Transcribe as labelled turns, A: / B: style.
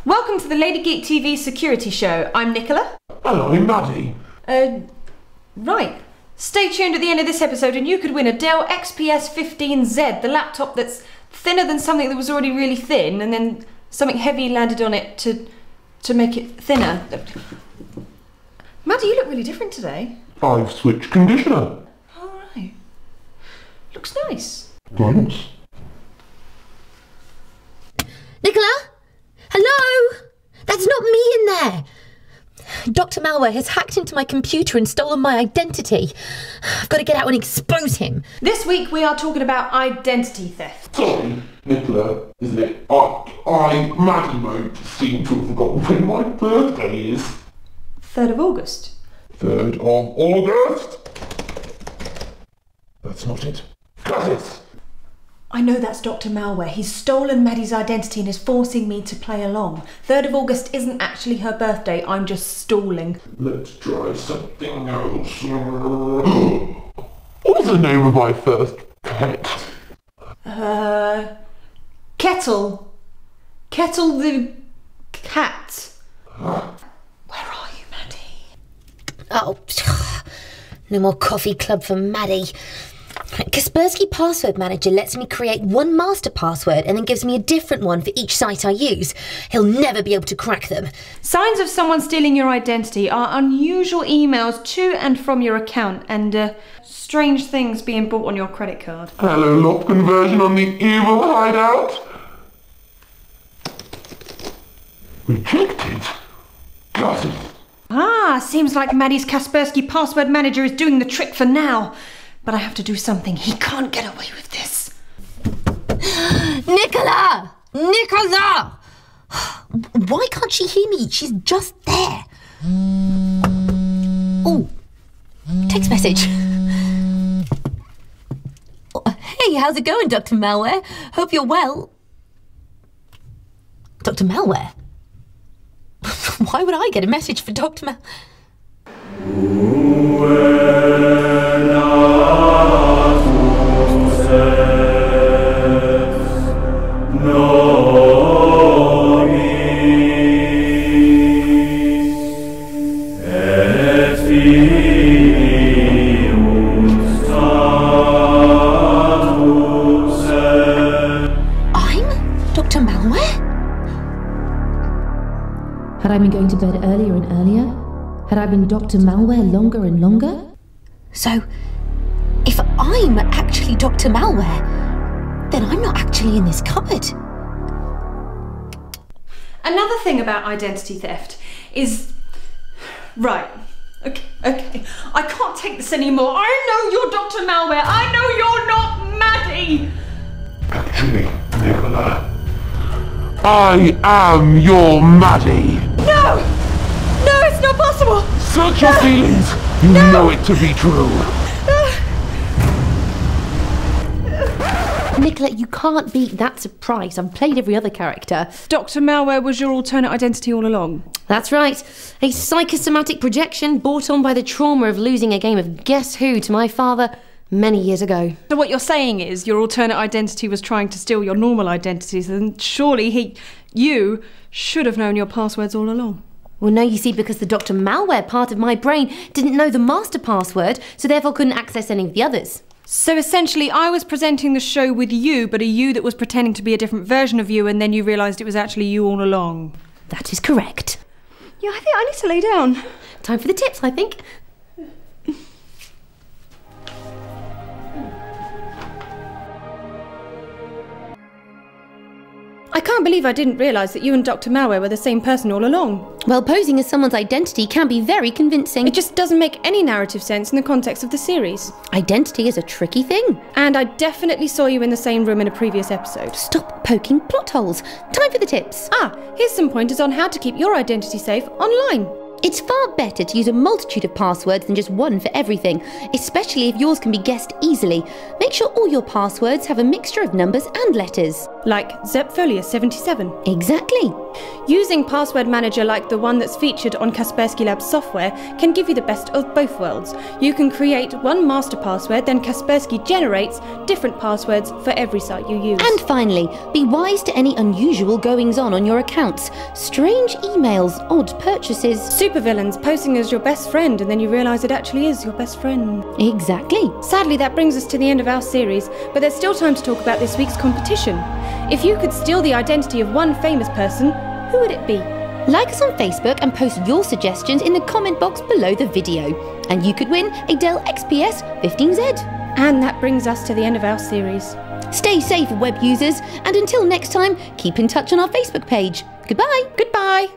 A: Welcome to the Lady Geek TV security show. I'm Nicola.
B: Hello, I'm Maddie.
A: Right. Stay tuned at the end of this episode and you could win a Dell XPS 15Z, the laptop that's thinner than something that was already really thin, and then something heavy landed on it to make it thinner. Maddie, you look really different today.
B: I've switched conditioner.
A: All right. Looks nice.
B: Thanks.
C: Nicola? Hello? That's not me in there. Dr. Malware has hacked into my computer and stolen my identity. I've got to get out and expose him.
A: This week we are talking about identity theft.
B: Sorry, Nicola, isn't it? Maddie won't seem to have forgotten when my birthday is.
A: 3rd of August.
B: 3rd of August? That's not it. Got it.
A: I know that's Dr. Malware. He's stolen Maddie's identity and is forcing me to play along. 3rd of August isn't actually her birthday, I'm just stalling.
B: Let's try something else. What was the name of my first pet?
A: Kettle. Kettle the cat. Where are you, Maddie?
C: Oh, no more coffee club for Maddie. Kaspersky Password Manager lets me create one master password and then gives me a different one for each site I use. He'll never be able to crack them.
A: Signs of someone stealing your identity are unusual emails to and from your account and strange things being bought on your credit card.
B: Hello, lock conversion on the evil hideout. Rejected. Got it.
A: Ah, seems like Maddie's Kaspersky Password Manager is doing the trick for now. But I have to do something. He can't get away with this.
C: Nicola! Nicola! Why can't she hear me? She's just there. Oh, text message. Hey, how's it going, Dr. Malware? Hope you're well. Dr. Malware? Why would I get a message for Dr. Malware?
D: Had I been going to bed earlier and earlier? Had I been Dr. Malware longer and longer?
C: So, if I'm actually Dr. Malware, then I'm not actually in this cupboard.
A: Another thing about identity theft is... Right. Okay. I can't take this anymore. I know you're Dr. Malware. I know you're not Maddie.
B: Actually, Nicola, I am your Maddie.
A: No! No, it's not possible!
B: Search your feelings. You know it to be true.
D: Nicola, you can't beat that surprise. I've played every other character.
A: Dr. Malware was your alternate identity all along?
D: That's right. A psychosomatic projection brought on by the trauma of losing a game of Guess Who to my father many years ago.
A: So what you're saying is your alternate identity was trying to steal your normal identities, and surely you should have known your passwords all along.
D: Well, no, you see, because the Dr. Malware part of my brain didn't know the master password, so therefore couldn't access any of the others.
A: So essentially, I was presenting the show with you, but a you that was pretending to be a different version of you, and then you realised it was actually you all along.
D: That is correct.
A: Yeah, I think I need to lay down.
D: Time for the tips, I think.
A: I can't believe I didn't realise that you and Dr. Malware were the same person all along.
D: Well, posing as someone's identity can be very convincing.
A: It just doesn't make any narrative sense in the context of the series.
D: Identity is a tricky thing.
A: And I definitely saw you in the same room in a previous episode.
D: Stop poking plot holes. Time for the tips.
A: Here's some pointers on how to keep your identity safe online.
D: It's far better to use a multitude of passwords than just one for everything, especially if yours can be guessed easily. Make sure all your passwords have a mixture of numbers and letters.
A: Like Zepfolia77.
D: Exactly.
A: Using password manager like the one that's featured on Kaspersky Labs software can give you the best of both worlds. You can create one master password, then Kaspersky generates different passwords for every site you use.
D: And finally, be wise to any unusual goings-on your accounts. Strange emails, odd purchases.
A: Supervillains posing as your best friend and then you realise it actually is your best friend.
D: Exactly.
A: Sadly, that brings us to the end of our series, but there's still time to talk about this week's competition. If you could steal the identity of one famous person, who would it be?
D: Like us on Facebook and post your suggestions in the comment box below the video. And you could win a Dell XPS 15Z.
A: And that brings us to the end of our series.
D: Stay safe, web users, and until next time, keep in touch on our Facebook page. Goodbye.
A: Goodbye.